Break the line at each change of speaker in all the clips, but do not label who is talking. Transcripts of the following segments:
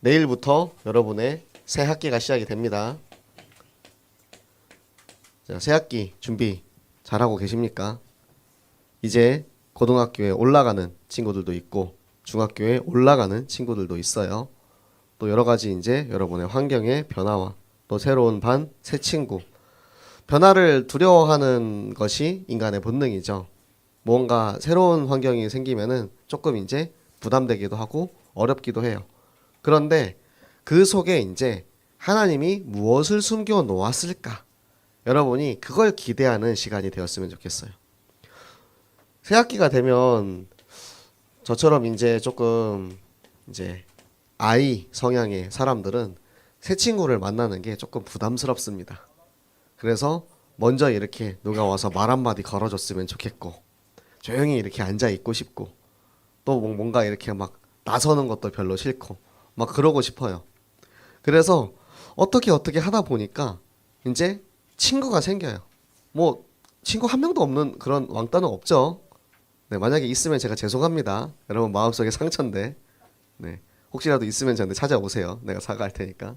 내일부터 여러분의 새 학기가 시작이 됩니다. 자, 새 학기 준비 잘하고 계십니까? 이제 고등학교에 올라가는 친구들도 있고 중학교에 올라가는 친구들도 있어요. 또 여러 가지 이제 여러분의 환경의 변화와 또 새로운 반, 새 친구. 변화를 두려워하는 것이 인간의 본능이죠. 뭔가 새로운 환경이 생기면은 조금 이제 부담되기도 하고 어렵기도 해요. 그런데 그 속에 이제 하나님이 무엇을 숨겨 놓았을까? 여러분이 그걸 기대하는 시간이 되었으면 좋겠어요. 새학기가 되면 저처럼 이제 조금 이제 아이 성향의 사람들은 새 친구를 만나는 게 조금 부담스럽습니다. 그래서 먼저 이렇게 누가 와서 말 한마디 걸어줬으면 좋겠고 조용히 이렇게 앉아 있고 싶고 또 뭔가 이렇게 막 나서는 것도 별로 싫고 막 그러고 싶어요. 그래서 어떻게 하다 보니까 이제 친구가 생겨요. 뭐 친구 한 명도 없는 그런 왕따는 없죠. 네, 만약에 있으면 제가 죄송합니다. 여러분 마음속에 상처인데. 네. 혹시라도 있으면 저한테 찾아오세요. 내가 사과할 테니까.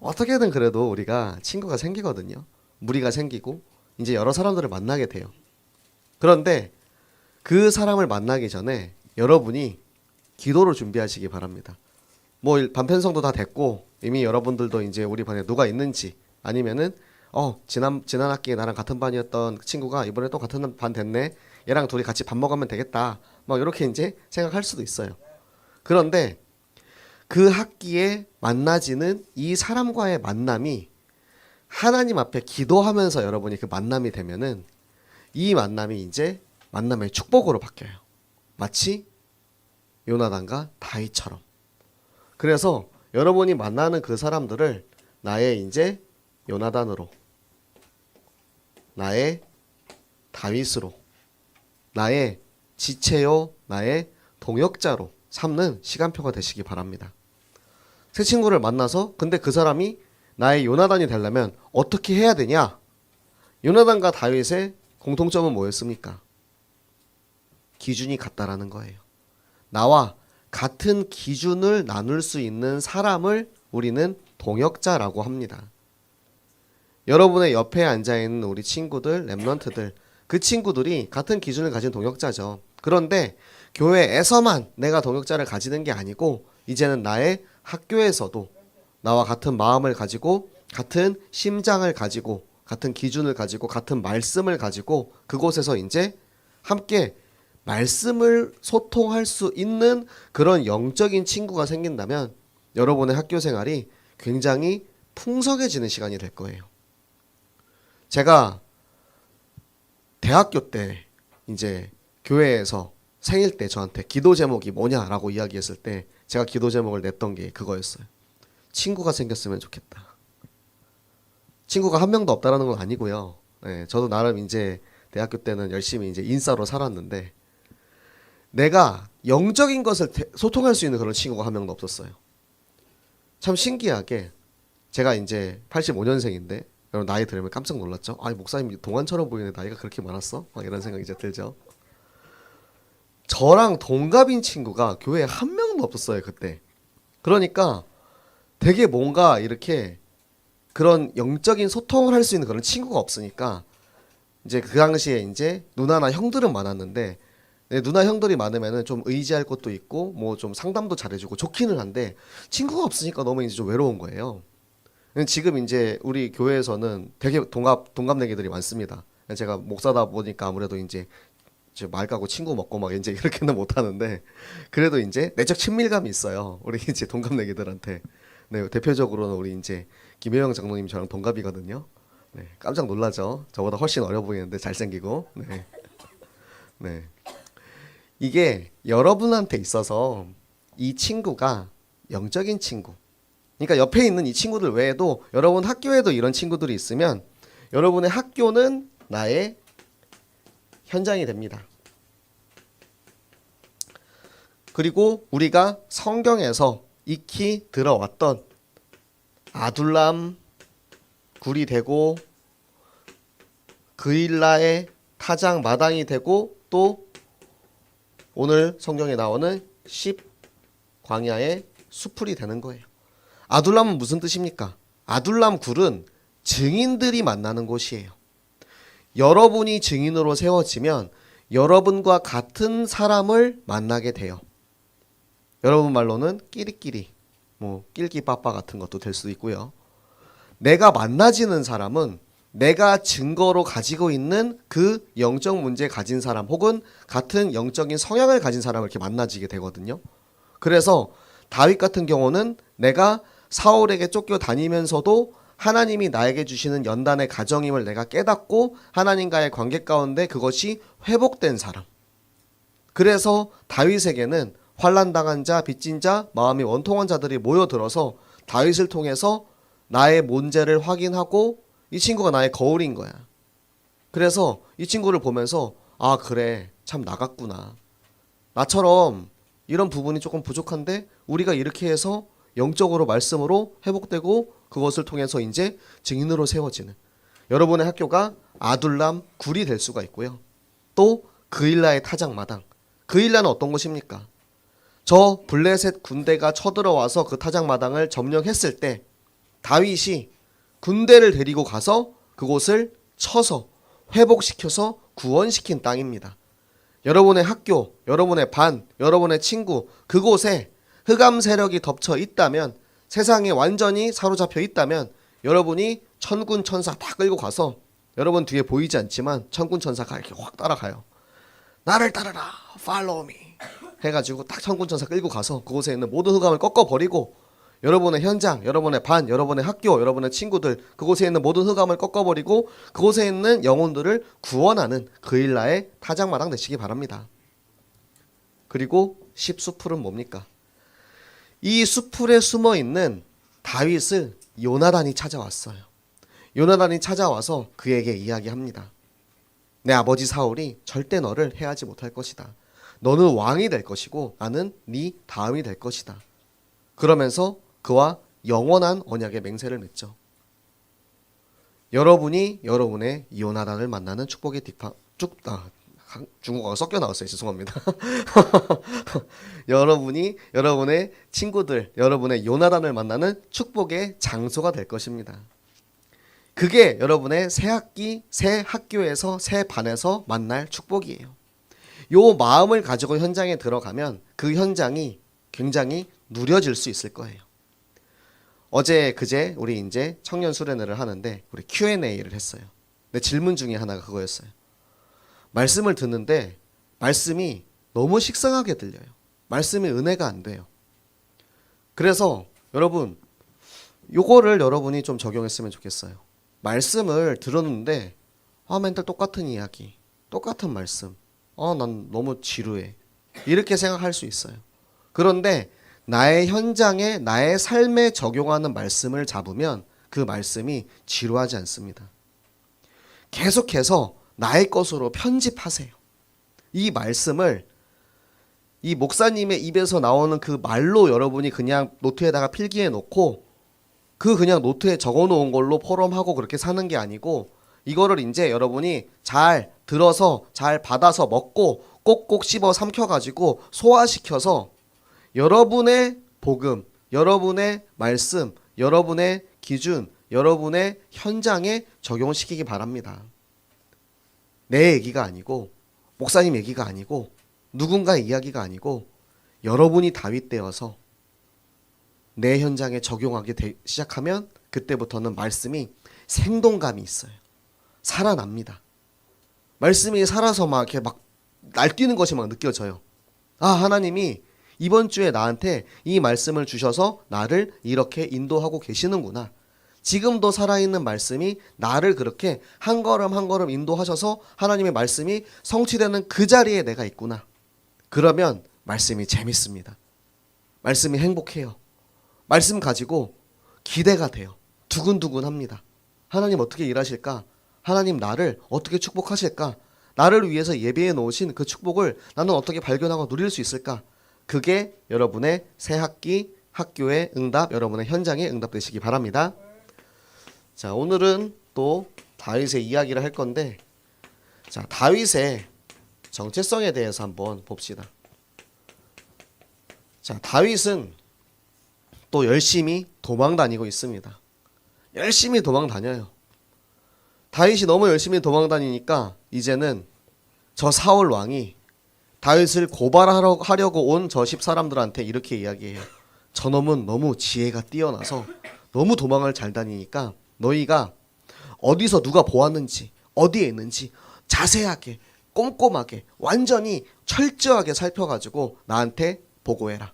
어떻게든 그래도 우리가 친구가 생기거든요. 무리가 생기고 이제 여러 사람들을 만나게 돼요. 그런데 그 사람을 만나기 전에 여러분이 기도를 준비하시기 바랍니다. 뭐 반편성도 다 됐고 이미 여러분들도 이제 우리 반에 누가 있는지 아니면은 지난 학기에 나랑 같은 반이었던 친구가 이번에 또 같은 반 됐네. 얘랑 둘이 같이 밥 먹으면 되겠다. 막 이렇게 이제 생각할 수도 있어요. 그런데 그 학기에 만나지는 이 사람과의 만남이 하나님 앞에 기도하면서 여러분이 그 만남이 되면은 이 만남이 이제 만남의 축복으로 바뀌어요. 마치 요나단과 다윗처럼. 그래서 여러분이 만나는 그 사람들을 나의 이제 요나단으로, 나의 다윗으로, 나의 지체요, 나의 동역자로 삼는 시간표가 되시기 바랍니다. 새 친구를 만나서 근데 그 사람이 나의 요나단이 되려면 어떻게 해야 되냐? 요나단과 다윗의 공통점은 뭐였습니까? 기준이 같다라는 거예요. 나와 같은 기준을 나눌 수 있는 사람을 우리는 동역자라고 합니다. 여러분의 옆에 앉아있는 우리 친구들, 랩런트들, 그 친구들이 같은 기준을 가진 동역자죠. 그런데 교회에서만 내가 동역자를 가지는 게 아니고 이제는 나의 학교에서도 나와 같은 마음을 가지고 같은 심장을 가지고 같은 기준을 가지고 같은 말씀을 가지고 그곳에서 이제 함께 말씀을 소통할 수 있는 그런 영적인 친구가 생긴다면 여러분의 학교 생활이 굉장히 풍성해지는 시간이 될 거예요. 제가 대학교 때 이제 교회에서 생일 때 저한테 기도 제목이 뭐냐라고 이야기했을 때 제가 기도 제목을 냈던 게 그거였어요. 친구가 생겼으면 좋겠다. 친구가 한 명도 없다라는 건 아니고요. 네, 저도 나름 이제 대학교 때는 열심히 이제 인싸로 살았는데 내가 영적인 것을 소통할 수 있는 그런 친구가 한 명도 없었어요. 참 신기하게 제가 이제 85년생인데 여러분 나이 들으면 깜짝 놀랐죠? 아니 목사님 동안처럼 보이는데 나이가 그렇게 많았어? 막 이런 생각이 이제 들죠. 저랑 동갑인 친구가 교회에 한 명도 없었어요 그때. 그러니까 되게 뭔가 이렇게 그런 영적인 소통을 할 수 있는 그런 친구가 없으니까 이제 그 당시에 이제 누나나 형들은 많았는데 누나 형들이 많으면은 좀 의지할 것도 있고 뭐 좀 상담도 잘해주고 좋기는 한데 친구가 없으니까 너무 이제 좀 외로운 거예요. 지금 이제 우리 교회에서는 되게 동갑내기들이 많습니다. 제가 목사다 보니까 아무래도 이제 말 까고 친구 먹고 막 이제 이렇게는 못 하는데 그래도 이제 내적 친밀감이 있어요. 우리 이제 동갑내기들한테. 네, 대표적으로는 우리 이제 김혜영 장로님 저랑 동갑이거든요. 네, 깜짝 놀라죠. 저보다 훨씬 어려 보이는데 잘생기고. 네. 네. 이게 여러분한테 있어서 이 친구가 영적인 친구. 그러니까 옆에 있는 이 친구들 외에도 여러분 학교에도 이런 친구들이 있으면 여러분의 학교는 나의 현장이 됩니다. 그리고 우리가 성경에서 익히 들어왔던 아둘람, 굴이 되고 그일라의 타작 마당이 되고 또 오늘 성경에 나오는 10 광야의 수풀이 되는 거예요. 아둘람은 무슨 뜻입니까? 아둘람 굴은 증인들이 만나는 곳이에요. 여러분이 증인으로 세워지면 여러분과 같은 사람을 만나게 돼요. 여러분 말로는 끼리끼리, 낄끼빠빠 같은 것도 될 수도 있고요. 내가 만나지는 사람은 내가 증거로 가지고 있는 그 영적 문제 가진 사람 혹은 같은 영적인 성향을 가진 사람을 이렇게 만나지게 되거든요. 그래서 다윗 같은 경우는 내가 사울에게 쫓겨 다니면서도 하나님이 나에게 주시는 연단의 가정임을 내가 깨닫고 하나님과의 관계 가운데 그것이 회복된 사람. 그래서 다윗에게는 환난당한 자, 빚진 자, 마음이 원통한 자들이 모여들어서 다윗을 통해서 나의 문제를 확인하고 이 친구가 나의 거울인 거야. 그래서 이 친구를 보면서 아 그래 참 나갔구나. 나처럼 이런 부분이 조금 부족한데 우리가 이렇게 해서 영적으로 말씀으로 회복되고 그것을 통해서 이제 증인으로 세워지는 여러분의 학교가 아둘람 굴이 될 수가 있고요. 또 그일라의 타작마당. 그일라는 어떤 곳입니까? 저 블레셋 군대가 쳐들어와서 그 타작마당을 점령했을 때 다윗이 군대를 데리고 가서 그곳을 쳐서 회복시켜서 구원시킨 땅입니다. 여러분의 학교, 여러분의 반, 여러분의 친구 그곳에 흑암 세력이 덮쳐 있다면 세상에 완전히 사로잡혀 있다면 여러분이 천군 천사 다 끌고 가서 여러분 뒤에 보이지 않지만 천군 천사가 이렇게 확 따라가요. 나를 따르라 follow me 해가지고 딱 천군 천사 끌고 가서 그곳에 있는 모든 흑암을 꺾어버리고 여러분의 현장, 여러분의 반, 여러분의 학교, 여러분의 친구들 그곳에 있는 모든 흑암을 꺾어버리고 그곳에 있는 영혼들을 구원하는 그일라의 타작마당 되시기 바랍니다. 그리고 10수풀은 뭡니까? 이 수풀에 숨어있는 다윗을 요나단이 찾아왔어요. 요나단이 찾아와서 그에게 이야기합니다. 내 아버지 사울이 절대 너를 해하지 못할 것이다. 너는 왕이 될 것이고 나는 네 다음이 될 것이다. 그러면서 그와 영원한 언약의 맹세를 맺죠. 여러분이 여러분의 요나단을 만나는 축복의 중국어가 섞여 나왔어요. 죄송합니다. 여러분이 여러분의 친구들, 여러분의 요나단을 만나는 축복의 장소가 될 것입니다. 그게 여러분의 새 학기, 새 학교에서, 새 반에서 만날 축복이에요. 요 마음을 가지고 현장에 들어가면 그 현장이 굉장히 누려질 수 있을 거예요. 어제 그제 우리 이제 청년 수련회를 하는데 우리 Q&A를 했어요. 근데 질문 중에 하나가 그거였어요. 말씀을 듣는데 말씀이 너무 식상하게 들려요. 말씀이 은혜가 안 돼요. 그래서 여러분 요거를 여러분이 좀 적용했으면 좋겠어요. 말씀을 들었는데 맨날 똑같은 이야기, 똑같은 말씀. 난 너무 지루해. 이렇게 생각할 수 있어요. 그런데 나의 현장에 나의 삶에 적용하는 말씀을 잡으면 그 말씀이 지루하지 않습니다. 계속해서 나의 것으로 편집하세요. 이 말씀을 이 목사님의 입에서 나오는 그 말로 여러분이 그냥 노트에다가 필기해 놓고 그 그냥 노트에 적어 놓은 걸로 포럼하고 그렇게 사는 게 아니고 이거를 이제 여러분이 잘 들어서 잘 받아서 먹고 꼭꼭 씹어 삼켜가지고 소화시켜서 여러분의 복음, 여러분의 말씀, 여러분의 기준, 여러분의 현장에 적용시키기 바랍니다. 내 얘기가 아니고 목사님 얘기가 아니고 누군가의 이야기가 아니고 여러분이 다윗 되어서 내 현장에 적용하기 시작하면 그때부터는 말씀이 생동감이 있어요. 살아납니다. 말씀이 살아서 막 이렇게 막 날뛰는 것이 막 느껴져요. 하나님이 이번 주에 나한테 이 말씀을 주셔서 나를 이렇게 인도하고 계시는구나. 지금도 살아있는 말씀이 나를 그렇게 한 걸음 한 걸음 인도하셔서 하나님의 말씀이 성취되는 그 자리에 내가 있구나. 그러면 말씀이 재밌습니다. 말씀이 행복해요. 말씀 가지고 기대가 돼요. 두근두근합니다. 하나님 어떻게 일하실까? 하나님 나를 어떻게 축복하실까? 나를 위해서 예비해 놓으신 그 축복을 나는 어떻게 발견하고 누릴 수 있을까? 그게 여러분의 새 학기 학교의 응답, 여러분의 현장의 응답 되시기 바랍니다. 자, 오늘은 또 다윗의 이야기를 할 건데, 자, 다윗의 정체성에 대해서 한번 봅시다. 자, 다윗은 또 열심히 도망 다니고 있습니다. 열심히 도망 다녀요. 다윗이 너무 열심히 도망 다니니까 이제는 저 사울 왕이 다윗을 고발하려고 온 저 10사람들한테 이렇게 이야기해요. 저놈은 너무 지혜가 뛰어나서 너무 도망을 잘 다니니까 너희가 어디서 누가 보았는지 어디에 있는지 자세하게 꼼꼼하게 완전히 철저하게 살펴가지고 나한테 보고해라.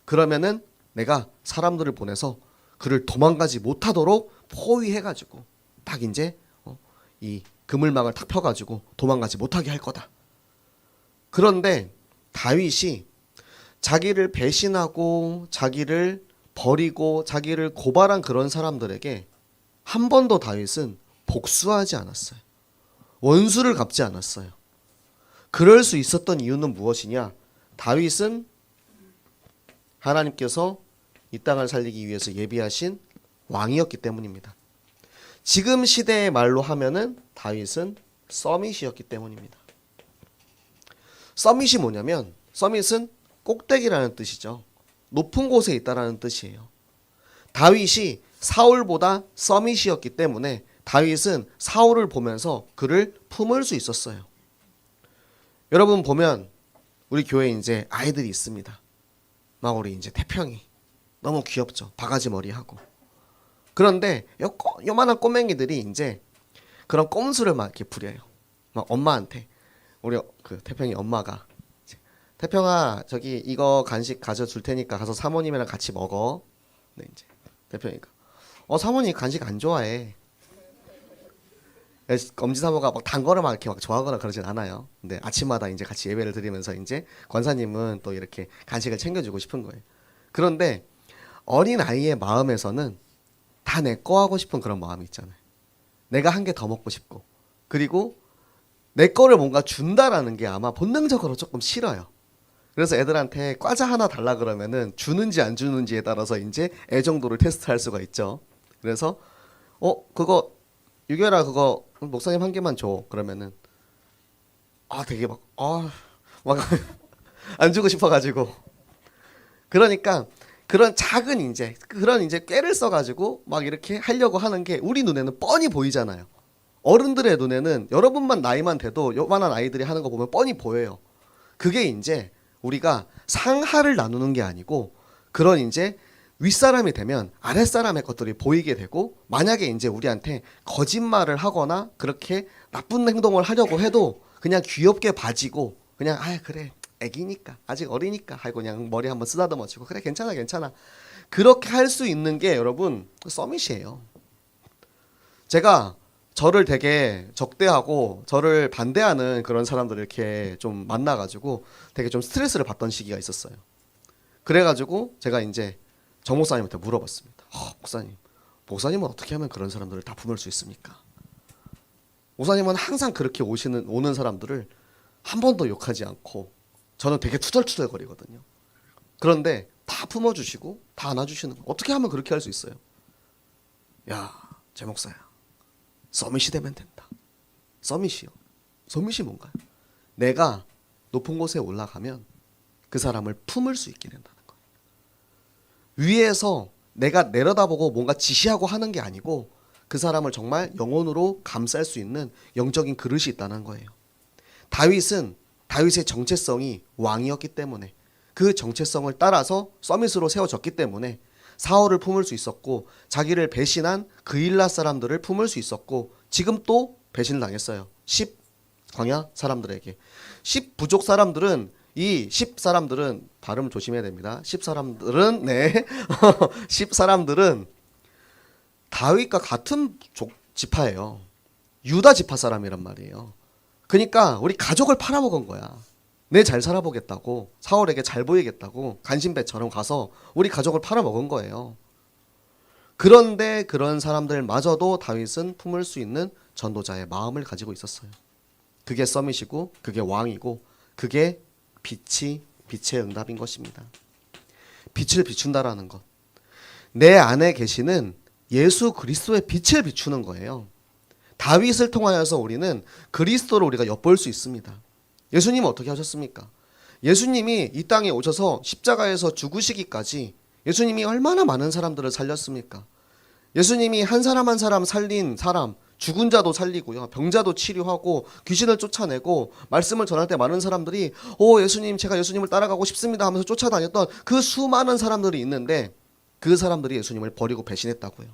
그러면은 내가 사람들을 보내서 그를 도망가지 못하도록 포위해가지고 딱 이제 이 그물망을 탁 펴가지고 도망가지 못하게 할 거다. 그런데 다윗이 자기를 배신하고 자기를 버리고 자기를 고발한 그런 사람들에게 한 번도 다윗은 복수하지 않았어요. 원수를 갚지 않았어요. 그럴 수 있었던 이유는 무엇이냐? 다윗은 하나님께서 이 땅을 살리기 위해서 예비하신 왕이었기 때문입니다. 지금 시대의 말로 하면은 다윗은 서밋이었기 때문입니다. 서밋이 뭐냐면 서밋은 꼭대기라는 뜻이죠. 높은 곳에 있다라는 뜻이에요. 다윗이 사울보다 서밋이었기 때문에 다윗은 사울을 보면서 그를 품을 수 있었어요. 여러분 보면 우리 교회에 이제 아이들이 있습니다. 막 우리 이제 태평이 너무 귀엽죠. 바가지 머리하고. 그런데 요만한 꼬맹이들이 이제 그런 꼼수를 막 이렇게 부려요. 막 엄마한테 우리 그 태평이 엄마가 태평아 저기 이거 간식 가져줄 테니까 가서 사모님이랑 같이 먹어. 네 이제 태평이가 사모님 간식 안 좋아해. 엄지사모가 막 단 거를 막 이렇게 막 좋아하거나 그러진 않아요. 근데 아침마다 이제 같이 예배를 드리면서 이제 권사님은 또 이렇게 간식을 챙겨주고 싶은 거예요. 그런데 어린 아이의 마음에서는 다 내 거 하고 싶은 그런 마음이 있잖아요. 내가 한 개 더 먹고 싶고 그리고 내 거를 뭔가 준다라는 게 아마 본능적으로 조금 싫어요. 그래서 애들한테 과자 하나 달라 그러면은 주는지 안 주는지에 따라서 이제 애정도를 테스트할 수가 있죠. 그래서 그거 유결아 그거 목사님 한 개만 줘. 그러면은 되게 막 안 주고 싶어가지고 그러니까 그런 작은 이제 그런 이제 꾀를 써가지고 막 이렇게 하려고 하는 게 우리 눈에는 뻔히 보이잖아요. 어른들의 눈에는 여러분만 나이만 돼도 요만한 아이들이 하는 거 보면 뻔히 보여요. 그게 이제 우리가 상하를 나누는 게 아니고 그런 이제 윗사람이 되면 아랫사람의 것들이 보이게 되고 만약에 이제 우리한테 거짓말을 하거나 그렇게 나쁜 행동을 하려고 해도 그냥 귀엽게 봐지고 그냥 그래 애기니까 아직 어리니까 하고 그냥 머리 한번 쓰다듬어주고 그래 괜찮아 그렇게 할 수 있는 게 여러분 서밋이에요. 제가 저를 되게 적대하고 저를 반대하는 그런 사람들을 이렇게 좀 만나가지고 되게 좀 스트레스를 받던 시기가 있었어요. 그래가지고 제가 이제 정 목사님한테 물어봤습니다. 목사님은 어떻게 하면 그런 사람들을 다 품을 수 있습니까? 목사님은 항상 그렇게 오는 사람들을 한 번도 욕하지 않고 저는 되게 투덜투덜 거리거든요. 그런데 다 품어주시고 다 안아주시는 거 어떻게 하면 그렇게 할 수 있어요? 야, 제 목사야. 서밋이 되면 된다. 서밋이요. 서밋이 뭔가요? 내가 높은 곳에 올라가면 그 사람을 품을 수 있게 된다는 거예요. 위에서 내가 내려다보고 뭔가 지시하고 하는 게 아니고 그 사람을 정말 영혼으로 감쌀 수 있는 영적인 그릇이 있다는 거예요. 다윗의 정체성이 왕이었기 때문에 그 정체성을 따라서 서밋으로 세워졌기 때문에 사울을 품을 수 있었고 자기를 배신한 그일라 사람들을 품을 수 있었고 지금 또 배신을 당했어요. 10 광야 사람들에게. 10 부족 사람들은 이 10 사람들은 발음 조심해야 됩니다. 10 사람들은 10 사람들은 다윗과 같은 지파예요. 유다 지파 사람이란 말이에요. 그러니까 우리 가족을 팔아먹은 거야. 내 잘 살아보겠다고 사울에게 잘 보이겠다고 간신배처럼 가서 우리 가족을 팔아먹은 거예요. 그런데 그런 사람들마저도 다윗은 품을 수 있는 전도자의 마음을 가지고 있었어요. 그게 서밋이고 그게 왕이고 그게 빛의 응답인 것입니다. 빛을 비춘다라는 것. 내 안에 계시는 예수 그리스도의 빛을 비추는 거예요. 다윗을 통하여서 우리는 그리스도를 우리가 엿볼 수 있습니다. 예수님은 어떻게 하셨습니까? 예수님이 이 땅에 오셔서 십자가에서 죽으시기까지 예수님이 얼마나 많은 사람들을 살렸습니까? 예수님이 한 사람 한 사람 살린 사람, 죽은 자도 살리고요, 병자도 치료하고 귀신을 쫓아내고 말씀을 전할 때 많은 사람들이 예수님, 제가 예수님을 따라가고 싶습니다 하면서 쫓아다녔던 그 수많은 사람들이 있는데 그 사람들이 예수님을 버리고 배신했다고요.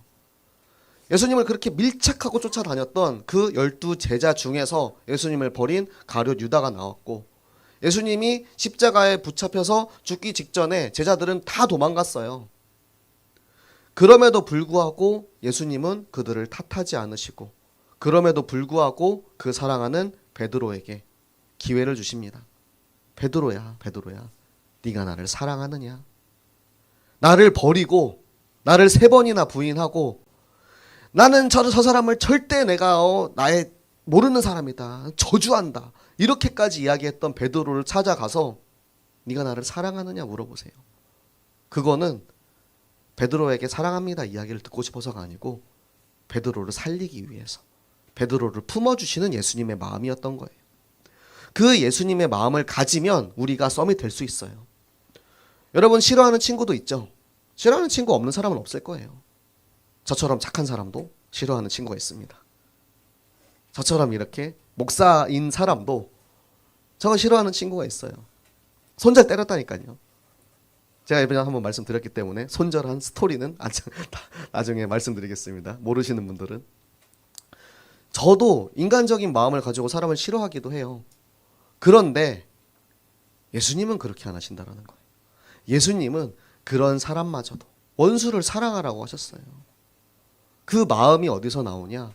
예수님을 그렇게 밀착하고 쫓아다녔던 그 12 제자 중에서 예수님을 버린 가룟 유다가 나왔고, 예수님이 십자가에 붙잡혀서 죽기 직전에 제자들은 다 도망갔어요. 그럼에도 불구하고 예수님은 그들을 탓하지 않으시고, 그럼에도 불구하고 그 사랑하는 베드로에게 기회를 주십니다. 베드로야, 베드로야, 네가 나를 사랑하느냐? 나를 버리고 나를 3번이나 부인하고, 나는 저 사람을 절대 내가 나의 모르는 사람이다, 저주한다, 이렇게까지 이야기했던 베드로를 찾아가서 네가 나를 사랑하느냐 물어보세요. 그거는 베드로에게 사랑합니다 이야기를 듣고 싶어서가 아니고 베드로를 살리기 위해서, 베드로를 품어주시는 예수님의 마음이었던 거예요. 그 예수님의 마음을 가지면 우리가 썸이 될 수 있어요. 여러분, 싫어하는 친구도 있죠? 싫어하는 친구 없는 사람은 없을 거예요. 저처럼 착한 사람도 싫어하는 친구가 있습니다. 저처럼 이렇게 목사인 사람도 저가 싫어하는 친구가 있어요. 손절 때렸다니까요. 제가 이번에 한번 말씀드렸기 때문에 손절한 스토리는 나중에 말씀드리겠습니다. 모르시는 분들은. 저도 인간적인 마음을 가지고 사람을 싫어하기도 해요. 그런데 예수님은 그렇게 안 하신다는 거예요. 예수님은 그런 사람마저도 원수를 사랑하라고 하셨어요. 그 마음이 어디서 나오냐?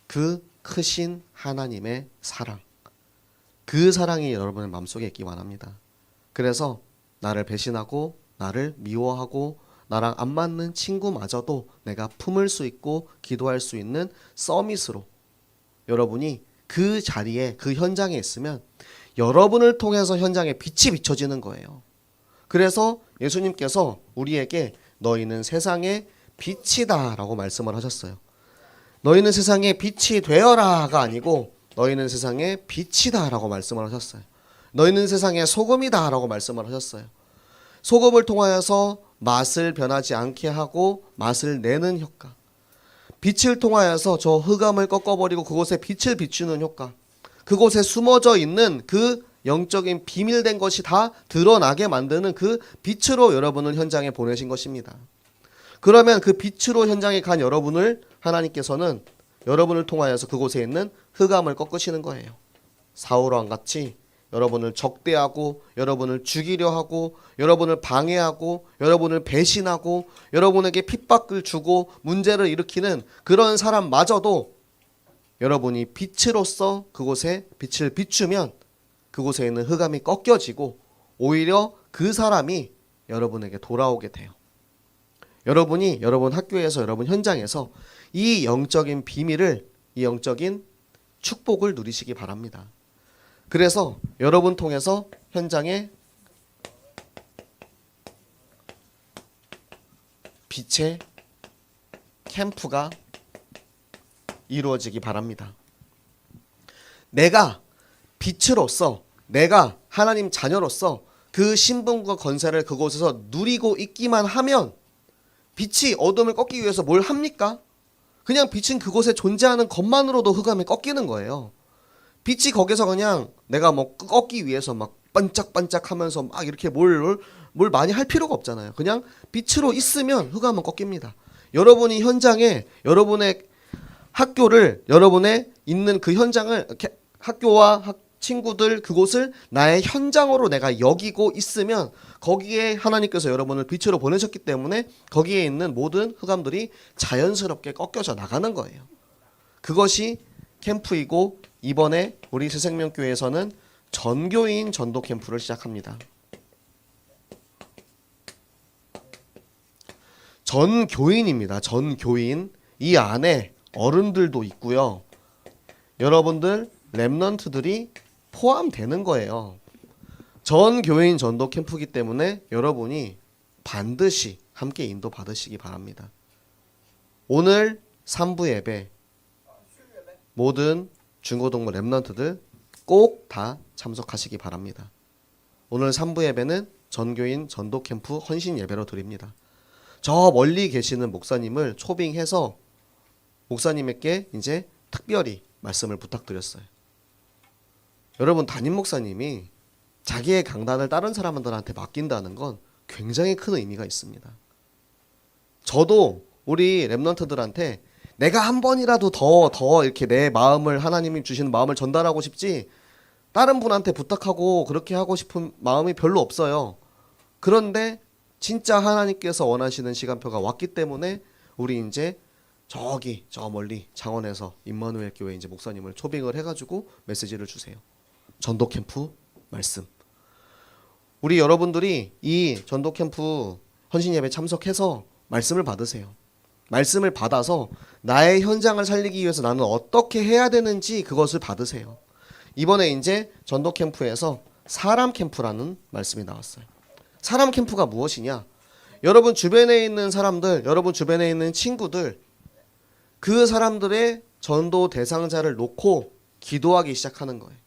그 크신 하나님의 사랑. 그 사랑이 여러분의 마음속에 있기 원합니다. 그래서 나를 배신하고 나를 미워하고 나랑 안 맞는 친구마저도 내가 품을 수 있고 기도할 수 있는 서밋으로, 여러분이 그 자리에, 그 현장에 있으면 여러분을 통해서 현장에 빛이 비춰지는 거예요. 그래서 예수님께서 우리에게 너희는 세상의 빛이다 라고 말씀을 하셨어요. 너희는 세상의 빛이 되어라가 아니고 너희는 세상의 빛이다 라고 말씀을 하셨어요. 너희는 세상의 소금이다 라고 말씀을 하셨어요. 소금을 통하여서 맛을 변하지 않게 하고 맛을 내는 효과, 빛을 통하여서 저 흑암을 꺾어버리고 그곳에 빛을 비추는 효과, 그곳에 숨어져 있는 그 영적인 비밀된 것이 다 드러나게 만드는 그 빛으로 여러분을 현장에 보내신 것입니다. 그러면 그 빛으로 현장에 간 여러분을 하나님께서는 여러분을 통하여서 그곳에 있는 흑암을 꺾으시는 거예요. 사울왕 같이 여러분을 적대하고 여러분을 죽이려 하고 여러분을 방해하고 여러분을 배신하고 여러분에게 핍박을 주고 문제를 일으키는 그런 사람마저도 여러분이 빛으로서 그곳에 빛을 비추면 그곳에 있는 흑암이 꺾여지고 오히려 그 사람이 여러분에게 돌아오게 돼요. 여러분이 여러분 학교에서 여러분 현장에서 이 영적인 비밀을, 이 영적인 축복을 누리시기 바랍니다. 그래서 여러분 통해서 현장에 빛의 캠프가 이루어지기 바랍니다. 내가 빛으로서, 내가 하나님 자녀로서 그 신분과 권세를 그곳에서 누리고 있기만 하면 빛이 어둠을 꺾기 위해서 뭘 합니까? 그냥 빛은 그곳에 존재하는 것만으로도 흑암에 꺾이는 거예요. 빛이 거기서 그냥 내가 뭐 꺾기 위해서 막 반짝반짝 하면서 막 이렇게 뭘 많이 할 필요가 없잖아요. 그냥 빛으로 있으면 흑암은 꺾입니다. 여러분이 현장에 여러분의 학교를, 여러분의 있는 그 현장을, 학교와 친구들 그곳을 나의 현장으로 내가 여기고 있으면 거기에 하나님께서 여러분을 빛으로 보내셨기 때문에 거기에 있는 모든 흑암들이 자연스럽게 꺾여져 나가는 거예요. 그것이 캠프이고, 이번에 우리 새생명교회에서는 전교인 전도 캠프를 시작합니다. 전교인입니다. 전교인. 이 안에 어른들도 있고요. 여러분들 렘넌트들이 포함되는 거예요. 전교인 전도 캠프이기 때문에 여러분이 반드시 함께 인도 받으시기 바랍니다. 오늘 3부 예배 모든 중고등부 렘넌트들 꼭 다 참석하시기 바랍니다. 오늘 3부 예배는 전교인 전도 캠프 헌신 예배로 드립니다. 저 멀리 계시는 목사님을 초빙해서 목사님에게 이제 특별히 말씀을 부탁드렸어요. 여러분, 담임 목사님이 자기의 강단을 다른 사람들한테 맡긴다는 건 굉장히 큰 의미가 있습니다. 저도 우리 랩런트들한테 내가 한 번이라도 더 이렇게 내 마음을, 하나님이 주시는 마음을 전달하고 싶지 다른 분한테 부탁하고 그렇게 하고 싶은 마음이 별로 없어요. 그런데 진짜 하나님께서 원하시는 시간표가 왔기 때문에 우리 이제 저 멀리 창원에서 임마누엘 교회 이제 목사님을 초빙을 해가지고 메시지를 주세요. 전도 캠프 말씀. 우리 여러분들이 이 전도 캠프 헌신 예배 참석해서 말씀을 받으세요. 말씀을 받아서 나의 현장을 살리기 위해서 나는 어떻게 해야 되는지 그것을 받으세요. 이번에 이제 전도 캠프에서 사람 캠프라는 말씀이 나왔어요. 사람 캠프가 무엇이냐? 여러분 주변에 있는 사람들, 여러분 주변에 있는 친구들, 그 사람들의 전도 대상자를 놓고 기도하기 시작하는 거예요.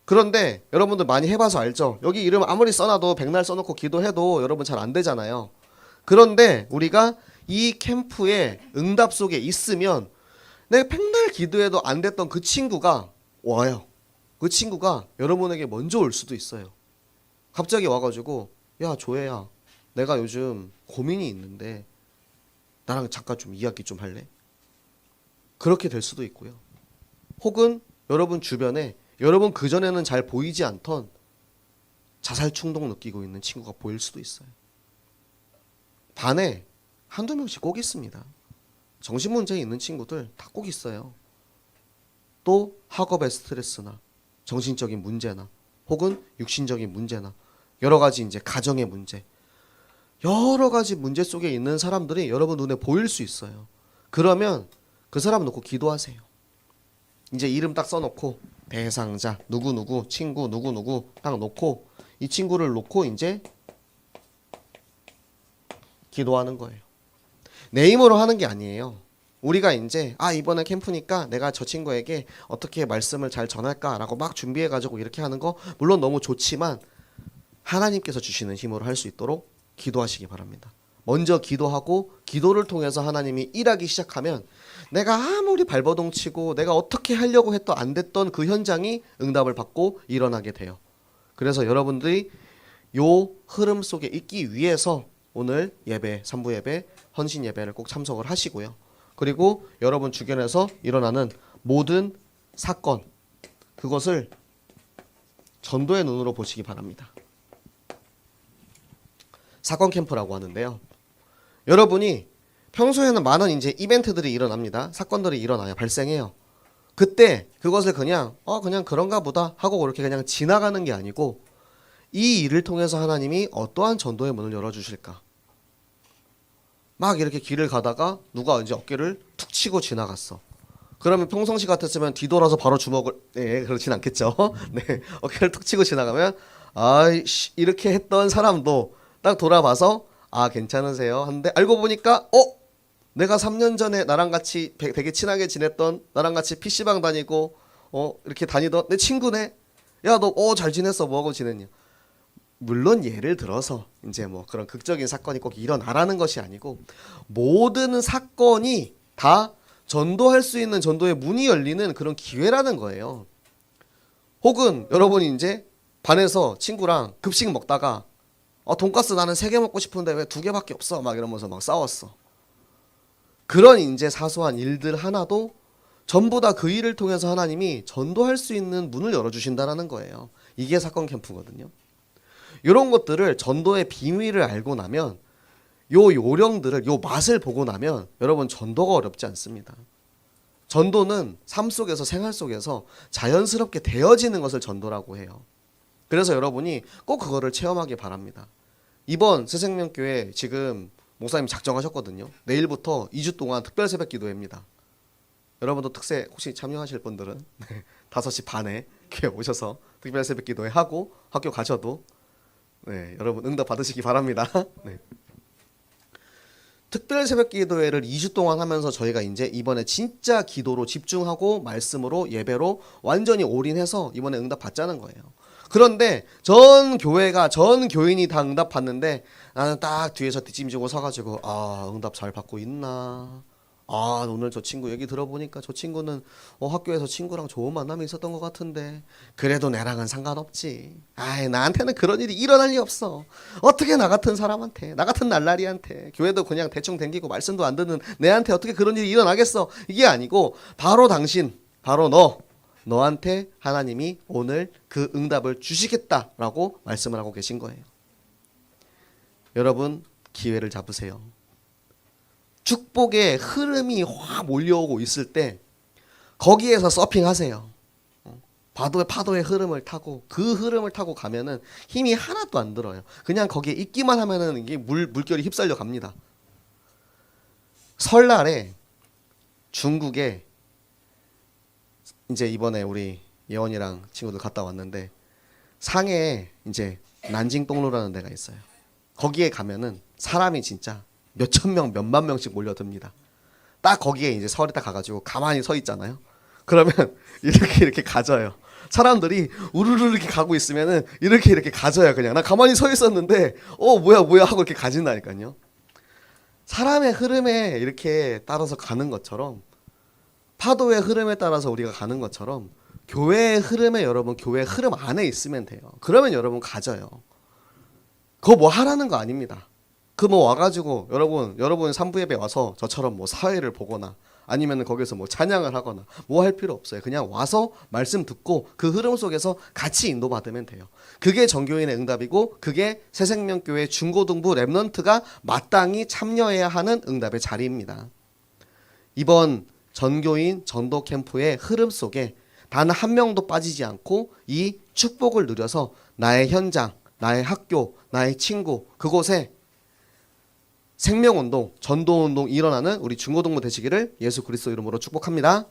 그런데 여러분들 많이 해봐서 알죠? 여기 이름 아무리 써놔도 백날 써놓고 기도해도 여러분 잘 안 되잖아요. 그런데 우리가 이 캠프의 응답 속에 있으면 내가 백날 기도해도 안 됐던 그 친구가 와요. 그 친구가 여러분에게 먼저 올 수도 있어요. 갑자기 와가지고 야 조혜야, 내가 요즘 고민이 있는데 나랑 잠깐 좀 이야기 좀 할래? 그렇게 될 수도 있고요. 혹은 여러분 주변에 여러분 그전에는 잘 보이지 않던 자살 충동 느끼고 있는 친구가 보일 수도 있어요. 반에 한두 명씩 꼭 있습니다. 정신문제 있는 친구들 다 꼭 있어요. 또 학업의 스트레스나 정신적인 문제나 혹은 육신적인 문제나 여러 가지 이제 가정의 문제, 여러 가지 문제 속에 있는 사람들이 여러분 눈에 보일 수 있어요. 그러면 그 사람 놓고 기도하세요. 이제 이름 딱 써놓고 대상자 누구누구 친구 누구누구 딱 놓고 이 친구를 놓고 이제 기도하는 거예요. 내 힘으로 하는 게 아니에요. 우리가 이제 이번에 캠프니까 내가 저 친구에게 어떻게 말씀을 잘 전할까라고 막 준비해가지고 이렇게 하는 거 물론 너무 좋지만 하나님께서 주시는 힘으로 할 수 있도록 기도하시기 바랍니다. 먼저 기도하고 기도를 통해서 하나님이 일하기 시작하면 내가 아무리 발버둥 치고 내가 어떻게 하려고 해도 안 됐던 그 현장이 응답을 받고 일어나게 돼요. 그래서 여러분들이 요 흐름 속에 있기 위해서 오늘 예배, 3부 예배, 헌신 예배를 꼭 참석을 하시고요. 그리고 여러분 주변에서 일어나는 모든 사건, 그것을 전도의 눈으로 보시기 바랍니다. 사건 캠프라고 하는데요. 여러분이 평소에는 많은 이제 이벤트들이 일어납니다. 사건들이 일어나요. 발생해요. 그때 그것을 그냥 그런가 보다 하고 그렇게 그냥 지나가는 게 아니고 이 일을 통해서 하나님이 어떠한 전도의 문을 열어주실까? 막 이렇게 길을 가다가 누가 이제 어깨를 툭 치고 지나갔어. 그러면 평상시 같았으면 뒤돌아서 바로 주먹을 그렇진 않겠죠. 네, 어깨를 툭 치고 지나가면 이렇게 했던 사람도 딱 돌아봐서 괜찮으세요? 하는데 알고 보니까 내가 3년 전에 나랑 같이 되게 친하게 지냈던 나랑 같이 PC방 다니고 이렇게 다니던 내 친구네. 야, 너 잘 지냈어? 뭐하고 지냈냐? 물론 예를 들어서 이제 뭐 그런 극적인 사건이 꼭 일어나라는 것이 아니고 모든 사건이 다 전도할 수 있는 전도의 문이 열리는 그런 기회라는 거예요. 혹은 여러분이 이제 반에서 친구랑 급식 먹다가 돈가스 나는 3개 먹고 싶은데 왜 2개밖에 없어? 막 이러면서 막 싸웠어. 그런 이제 사소한 일들 하나도 전부 다 그 일을 통해서 하나님이 전도할 수 있는 문을 열어주신다는 거예요. 이게 사건 캠프거든요. 이런 것들을 전도의 비밀을 알고 나면 요 요령들을 요 맛을 보고 나면 여러분 전도가 어렵지 않습니다. 전도는 삶 속에서 생활 속에서 자연스럽게 되어지는 것을 전도라고 해요. 그래서 여러분이 꼭 그거를 체험하기 바랍니다. 이번 새생명교회 지금 목사님 작정하셨거든요. 내일부터 2주 동안 특별 새벽 기도회입니다. 여러분도 특세 혹시 참여하실 분들은 5시 반에 교회 오셔서 특별 새벽 기도회 하고 학교 가셔도 여러분 응답 받으시기 바랍니다. 네. 특별 새벽 기도회를 2주 동안 하면서 저희가 이제 이번에 진짜 기도로 집중하고 말씀으로 예배로 완전히 올인해서 이번에 응답 받자는 거예요. 그런데 전 교회가 전 교인이 다 응답 받는데 나는 딱 뒤에서 뒷짐지고 서가지고 아 응답 잘 받고 있나? 아 오늘 저 친구 얘기 들어보니까 저 친구는 학교에서 친구랑 좋은 만남이 있었던 것 같은데 그래도 내랑은 상관없지. 아이 나한테는 그런 일이 일어날 리 없어. 어떻게 나 같은 사람한테 나 같은 날라리한테 교회도 그냥 대충 댕기고 말씀도 안 듣는 내한테 어떻게 그런 일이 일어나겠어. 이게 아니고 바로 당신 바로 너한테 하나님이 오늘 그 응답을 주시겠다라고 말씀을 하고 계신 거예요. 여러분 기회를 잡으세요. 축복의 흐름이 확 몰려오고 있을 때 거기에서 서핑하세요. 파도의 흐름을 타고 그 흐름을 타고 가면은 힘이 하나도 안 들어요. 그냥 거기에 있기만 하면은 이게 물결이 휩쓸려 갑니다. 설날에 중국에 이제 이번에 우리 예원이랑 친구들 갔다 왔는데 상해에 이제 난징동로라는 데가 있어요. 거기에 가면은 사람이 진짜 몇천 명, 몇만 명씩 몰려듭니다. 딱 거기에 이제 설에 딱 가가지고 가만히 서 있잖아요. 그러면 이렇게 가져요. 사람들이 우르르 이렇게 가고 있으면은 이렇게 가져요. 그냥 나 가만히 서 있었는데 뭐야 하고 이렇게 가진다니까요. 사람의 흐름에 이렇게 따라서 가는 것처럼 파도의 흐름에 따라서 우리가 가는 것처럼 교회의 흐름에 여러분 교회 흐름 안에 있으면 돼요. 그러면 여러분 가져요. 그거 뭐 하라는 거 아닙니다. 그 뭐 와가지고 여러분 산부 예배 와서 저처럼 뭐 사회를 보거나 아니면 거기서 뭐 찬양을 하거나 뭐 할 필요 없어요. 그냥 와서 말씀 듣고 그 흐름 속에서 같이 인도받으면 돼요. 그게 전교인의 응답이고 그게 새생명교회 중고등부 랩넌트가 마땅히 참여해야 하는 응답의 자리입니다. 이번 전교인 전도 캠프의 흐름 속에 단 한 명도 빠지지 않고 이 축복을 누려서 나의 현장, 나의 학교, 나의 친구 그곳에 생명운동, 전도운동 일어나는 우리 중고등부 되시기를 예수 그리스도 이름으로 축복합니다.